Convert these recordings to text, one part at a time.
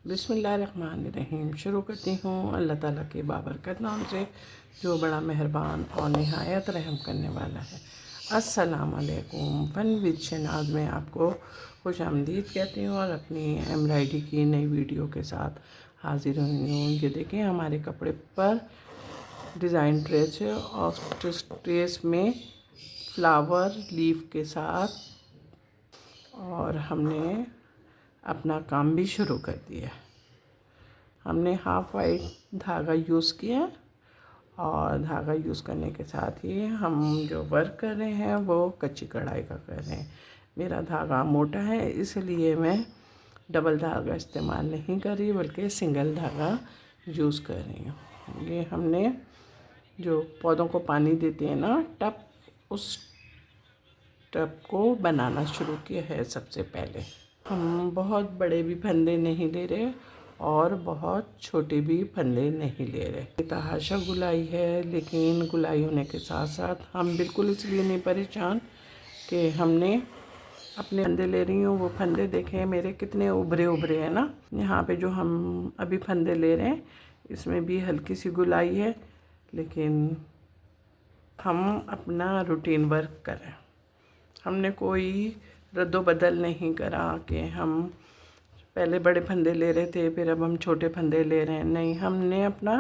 बिस्मिल्लाहिर्रहमानिर्रहीम। शुरू करती हूँ अल्लाह ताला के बाबरकत नाम से, जो बड़ा मेहरबान और निहायत रहम करने वाला है। अस्सलाम वालेकुम। फ़न विद शनाज़ में आपको खुश आमदीद कहती हूँ और अपनी एम्ब्रॉयडरी की नई वीडियो के साथ हाजिर हुई हूँ। ये देखें, हमारे कपड़े पर डिज़ाइन ट्रेस है और ट्रेस में फ्लावर लीफ के साथ, और हमने अपना काम भी शुरू कर दिया। हमने हाफ वाइट धागा यूज़ किया और धागा यूज़ करने के साथ ही हम जो वर्क कर रहे हैं वो कच्ची कढ़ाई का कर रहे हैं। मेरा धागा मोटा है, इसलिए मैं डबल धागा इस्तेमाल नहीं कर रही बल्कि सिंगल धागा यूज़ कर रही हूँ। ये हमने जो पौधों को पानी देते हैं ना टब, उस टब को बनाना शुरू किया है। सबसे पहले हम बहुत बड़े भी फंदे नहीं ले रहे और बहुत छोटे भी फंदे नहीं ले रहे। तहाशा गुलाई है, लेकिन गुलाई होने के साथ साथ हम बिल्कुल इसलिए नहीं परेशान कि हमने अपने फंदे ले रही हूँ। वो फंदे देखें मेरे कितने उभरे उभरे हैं ना। यहाँ पे जो हम अभी फंदे ले रहे हैं इसमें भी हल्की सी गुलाई है, लेकिन हम अपना रूटीन वर्क करें। हमने कोई रद्दो बदल नहीं करा कि हम पहले बड़े फंदे ले रहे थे फिर अब हम छोटे फंदे ले रहे हैं। नहीं, हमने अपना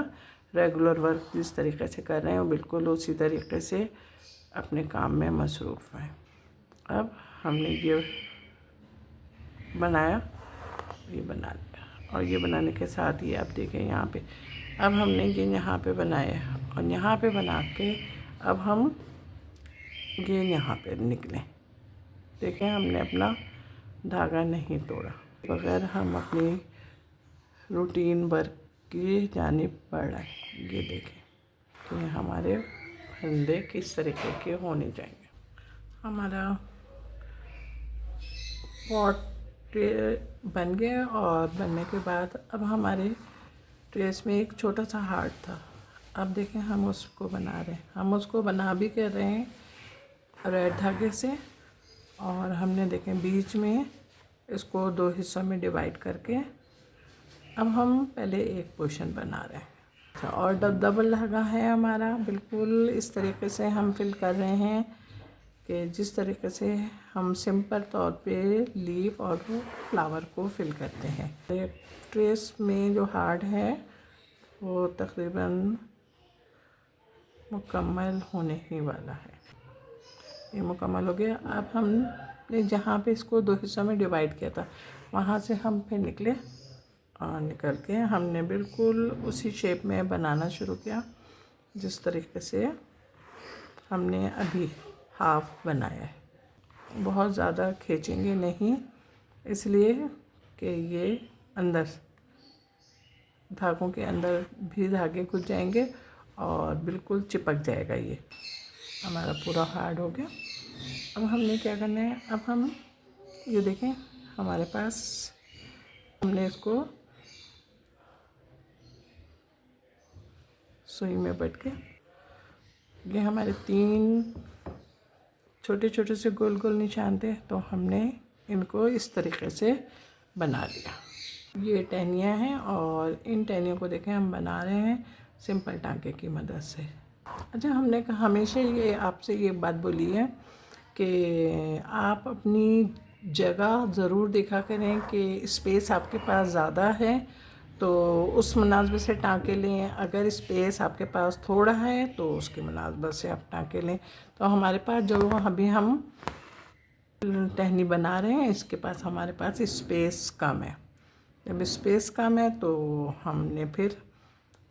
रेगुलर वर्क जिस तरीके से कर रहे हैं वो बिल्कुल उसी तरीके से अपने काम में मसरूफ़ हैं। अब हमने ये बनाया, ये बना लिया, और ये बनाने के साथ ही आप देखें यहाँ पे अब हमने ये यहाँ पे बनाया और यहाँ पे बना के अब हम ये यहाँ पे निकले। देखें, हमने अपना धागा नहीं तोड़ा, बगैर हम अपनी रूटीन वर्क की जानिब बढ़ रहे। ये देखें कि हमारे फंदे किस तरीके के होने चाहिए। हमारा पॉट बन गया और बनने के बाद अब हमारे ट्रेस में एक छोटा सा हार्ट था। अब देखें, हम उसको बना रहे हैं। हम उसको बना भी कर रहे हैं रेड धागे से, और हमने देखें बीच में इसको 2 हिस्सों में डिवाइड करके अब हम पहले एक पोर्शन बना रहे हैं। अच्छा, और डबल धागा है हमारा, बिल्कुल इस तरीके से हम फिल कर रहे हैं कि जिस तरीके से हम सिंपल तौर पे लीफ और फ्लावर को फिल करते हैं। ट्रेस में जो हार्ट है वो तकरीबन मुकम्मल होने ही वाला है। ये मुकम्मल हो गया। अब हमने जहाँ पे इसको 2 हिस्सों में डिवाइड किया था वहाँ से हम फिर निकले, और निकल के हमने बिल्कुल उसी शेप में बनाना शुरू किया जिस तरीके से हमने अभी हाफ बनाया है। बहुत ज़्यादा खींचेंगे नहीं, इसलिए कि ये अंदर धागों के अंदर भी धागे घुस जाएंगे और बिल्कुल चिपक जाएगा। ये हमारा पूरा हार्ड हो गया। अब हमने क्या करना है, अब हम ये देखें हमारे पास, हमने इसको सुई में पट के ये हमारे 3 छोटे छोटे से गोल गोल निशान थे, तो हमने इनको इस तरीके से बना लिया। ये टहनियाँ हैं और इन टहनियों को देखें हम बना रहे हैं सिंपल टांके की मदद से। अच्छा, हमने हमेशा ये आपसे ये बात बोली है कि आप अपनी जगह ज़रूर देखा करें कि स्पेस आपके पास ज़्यादा है तो उस मुनासबत से टाँके लें, अगर स्पेस आपके पास थोड़ा है तो उसके मुनासबत से आप टाँके लें। तो हमारे पास जो अभी हम टहनी बना रहे हैं इसके पास हमारे पास स्पेस कम है। जब स्पेस कम है तो हमने फिर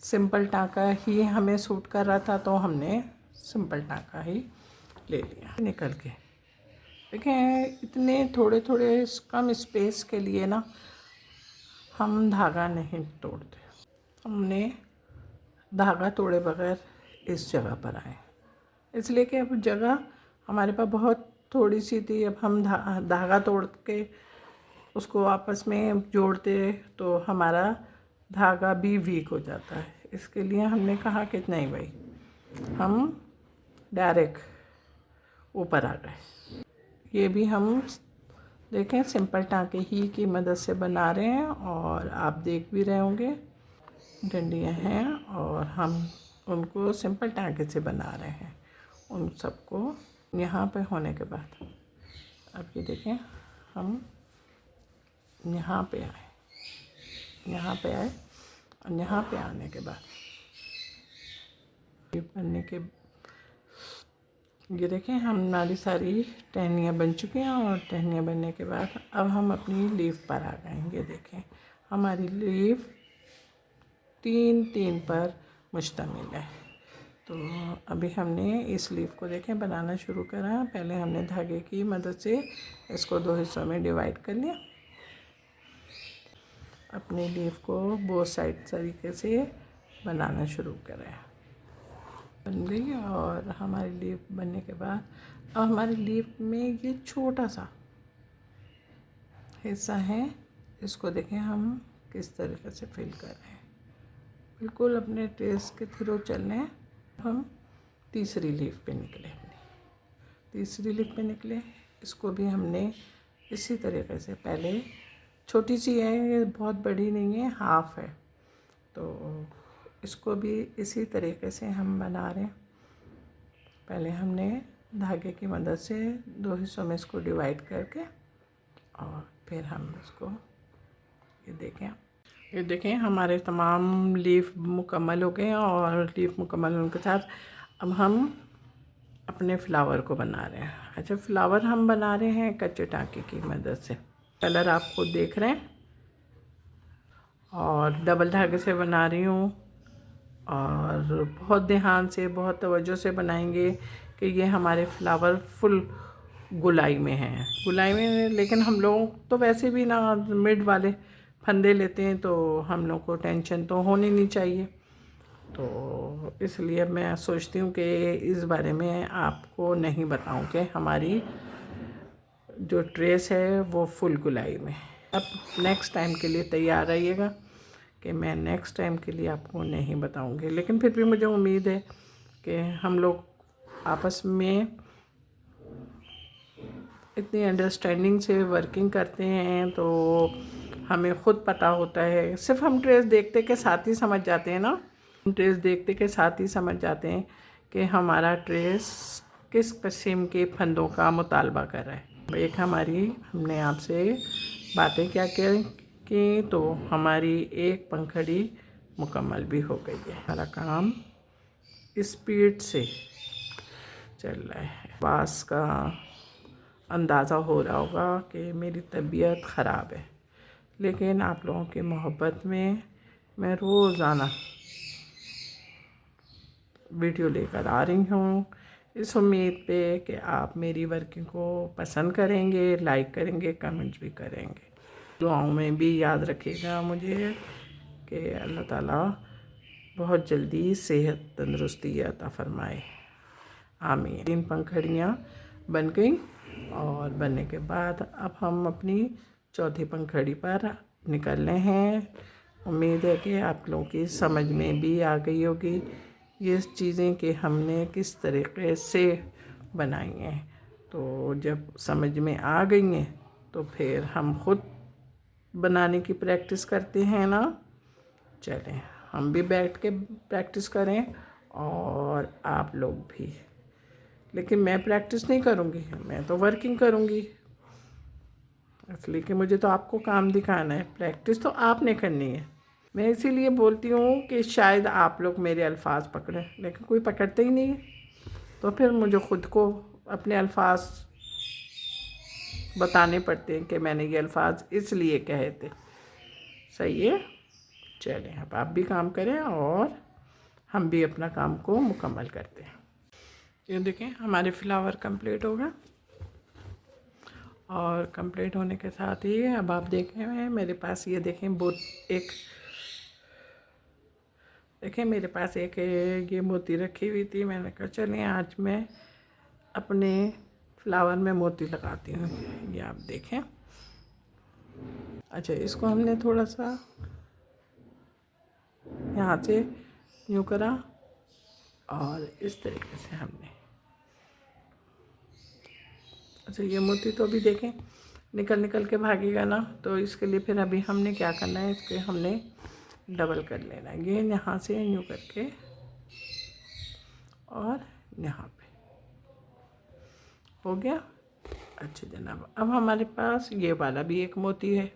सिंपल टाँका ही हमें सूट कर रहा था, तो हमने सिंपल टाँका ही ले लिया निकल के। देखें, इतने थोड़े थोड़े कम स्पेस के लिए ना हम धागा नहीं तोड़ते। हमने धागा तोड़े बगैर इस जगह पर आए, इसलिए कि अब जगह हमारे पास बहुत थोड़ी सी थी। अब हम धागा तोड़ के उसको आपस में जोड़ते तो हमारा धागा भी वीक हो जाता है। इसके लिए हमने कहा कि नहीं भाई, हम डायरेक्ट ऊपर आ गए। ये भी हम देखें सिंपल टाँके ही की मदद से बना रहे हैं और आप देख भी रहे होंगे डंडियाँ हैं और हम उनको सिंपल टाँके से बना रहे हैं। उन सबको यहाँ पे होने के बाद अब ये देखें हम यहाँ पे आए, यहाँ पे आए और यहाँ पे आने के बाद ये बनने के ये देखें हमारी सारी टहनियाँ बन चुकी हैं और टहनियाँ बनने के बाद अब हम अपनी लीफ पर आ गए। ये देखें हमारी लीफ 3 पर मुश्तमिल है। तो अभी हमने इस लीफ को देखें बनाना शुरू करा। पहले हमने धागे की मदद से इसको 2 हिस्सों में डिवाइड कर लिया। अपनी लीफ को बोथ साइड तरीके से बनाना शुरू करें। बन गई और हमारी लीफ बनने के बाद अब हमारी लीफ में ये छोटा सा हिस्सा है, इसको देखें हम किस तरीके से फिल कर रहे हैं। बिल्कुल अपने ट्रेस के थ्रू चलने हम तीसरी लीफ पे निकले। अपनी तीसरी लीफ पे निकले, इसको भी हमने इसी तरीके से पहले छोटी सी है, ये बहुत बड़ी नहीं है, हाफ है, तो इसको भी इसी तरीके से हम बना रहे हैं। पहले हमने धागे की मदद से 2 हिस्सों में इसको डिवाइड करके और फिर हम इसको ये देखें हमारे तमाम लीफ मुकम्मल हो गए हैं और लीफ मुकम्मल होने के साथ अब हम अपने फ्लावर को बना रहे हैं। अच्छा, फ्लावर हम बना रहे हैं कच्चे टाँके की मदद से। कलर आप खुद देख रहे हैं और डबल धागे से बना रही हूँ और बहुत ध्यान से बहुत तवज्जो से बनाएंगे कि ये हमारे फ्लावर फुल गुलाई में हैं। गुलाई में, लेकिन हम लोग तो वैसे भी ना मिड वाले फंदे लेते हैं, तो हम लोग को टेंशन तो होनी नहीं चाहिए। तो इसलिए मैं सोचती हूँ कि इस बारे में आपको नहीं बताऊँ कि हमारी जो ट्रेस है वो फुल गुलाई में। अब नेक्स्ट टाइम के लिए तैयार रहिएगा कि मैं नेक्स्ट टाइम के लिए आपको नहीं बताऊंगी, लेकिन फिर भी मुझे उम्मीद है कि हम लोग आपस में इतनी अंडरस्टैंडिंग से वर्किंग करते हैं तो हमें ख़ुद पता होता है। सिर्फ हम ट्रेस देखते के साथ ही समझ जाते हैं ना, हम ट्रेस देखते के साथ ही समझ जाते हैं कि हमारा ट्रेस किस किस्म के फंदों का मुतालबा कर रहा है। एक हमने आपसे बातें क्या की तो हमारी एक पंखड़ी मुकम्मल भी हो गई है। हमारा काम स्पीड से चल रहा है। आवाज़ का अंदाज़ा हो रहा होगा कि मेरी तबीयत ख़राब है, लेकिन आप लोगों की मोहब्बत में मैं रोज़ाना वीडियो लेकर आ रही हूँ, इस उम्मीद पे कि आप मेरी वर्किंग को पसंद करेंगे, लाइक करेंगे, कमेंट्स भी करेंगे। दुआओं में भी याद रखिएगा मुझे कि अल्लाह ताला बहुत जल्दी सेहत तंदुरुस्ती अता फरमाए, आमीन। 3 पंखड़ियाँ बन गई और बनने के बाद अब हम अपनी चौथी पंखड़ी पर निकल रहे हैं। उम्मीद है कि आप लोगों की समझ में भी आ गई होगी ये चीज़ें कि हमने किस तरीके से बनाई हैं। तो जब समझ में आ गई हैं तो फिर हम ख़ुद बनाने की प्रैक्टिस करते हैं ना। चलें हम भी बैठ के प्रैक्टिस करें और आप लोग भी, लेकिन मैं प्रैक्टिस नहीं करूँगी, मैं तो वर्किंग करूँगी, इसलिए कि मुझे तो आपको काम दिखाना है, प्रैक्टिस तो आपने करनी है। मैं इसीलिए बोलती हूँ कि शायद आप लोग मेरे अल्फाज पकड़ें, लेकिन कोई पकड़ते ही नहीं है, तो फिर मुझे ख़ुद को अपने अल्फाज बताने पड़ते हैं कि मैंने ये अल्फाज इसलिए कहे थे। सही है, चलें अब आप भी काम करें और हम भी अपना काम को मुकम्मल करते हैं। ये देखें हमारे फ्लावर कंप्लीट हो गए और कंप्लीट होने के साथ ही अब आप देखें मेरे पास ये देखें मेरे पास एक ये मोती रखी हुई थी। मैंने कहा चलिए आज मैं अपने फ्लावर में मोती लगाती हूँ। ये आप देखें। अच्छा, इसको हमने थोड़ा सा यहाँ से यूँ करा और इस तरीके से हमने, अच्छा ये मोती तो अभी देखें निकल निकल के भागेगा ना, तो इसके लिए फिर अभी हमने क्या करना है, इसके हमने डबल कर लेना है। ये यहाँ से यूँ करके और यहाँ पे हो गया। अच्छा जनाब, अब हमारे पास ये वाला भी एक मोती है,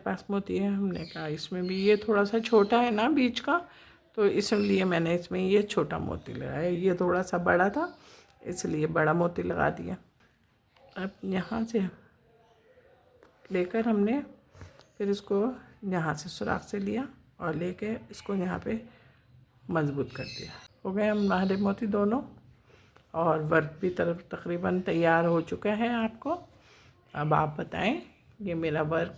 पास मोती है। हमने कहा इसमें भी ये थोड़ा सा छोटा है ना बीच का, तो इसलिए मैंने इसमें ये छोटा मोती लगाया। ये थोड़ा सा बड़ा था इसलिए बड़ा मोती लगा दिया। अब यहाँ से लेकर हमने फिर इसको यहाँ से सुराख से लिया और लेके इसको यहाँ पे मजबूत कर दिया। हो गए हमारे मोती दोनों, और वर्क भी तरफ तकरीबन तैयार हो चुका है आपको। अब आप बताएं ये मेरा वर्क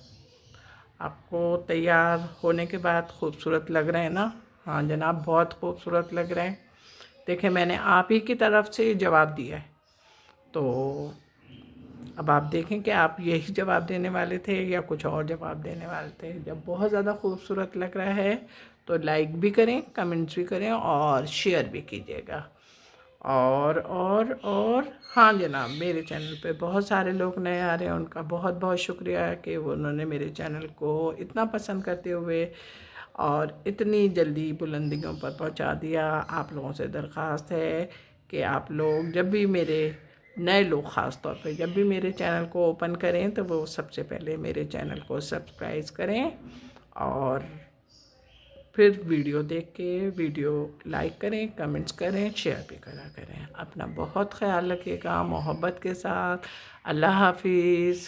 आपको तैयार होने के बाद खूबसूरत लग रहे हैं ना? हाँ जनाब, बहुत खूबसूरत लग रहे हैं। देखिए मैंने आप ही की तरफ से जवाब दिया है, तो अब आप देखें कि आप यही जवाब देने वाले थे या कुछ और जवाब देने वाले थे। जब बहुत ज़्यादा खूबसूरत लग रहा है तो लाइक भी करें, कमेंट्स भी करें और शेयर भी कीजिएगा। और हाँ जनाब, मेरे चैनल पे बहुत सारे लोग नए आ रहे हैं, उनका बहुत बहुत शुक्रिया कि उन्होंने मेरे चैनल को इतना पसंद करते हुए और इतनी जल्दी बुलंदियों पर पहुंचा दिया। आप लोगों से दरख्वास्त है कि आप लोग जब भी मेरे नए लोग ख़ास तौर पे जब भी मेरे चैनल को ओपन करें तो वो सबसे पहले मेरे चैनल को सब्सक्राइब करें और फिर वीडियो देख के वीडियो लाइक करें, कमेंट्स करें, शेयर भी करा करें। अपना बहुत ख्याल रखिएगा मोहब्बत के साथ। अल्लाह हाफिज़।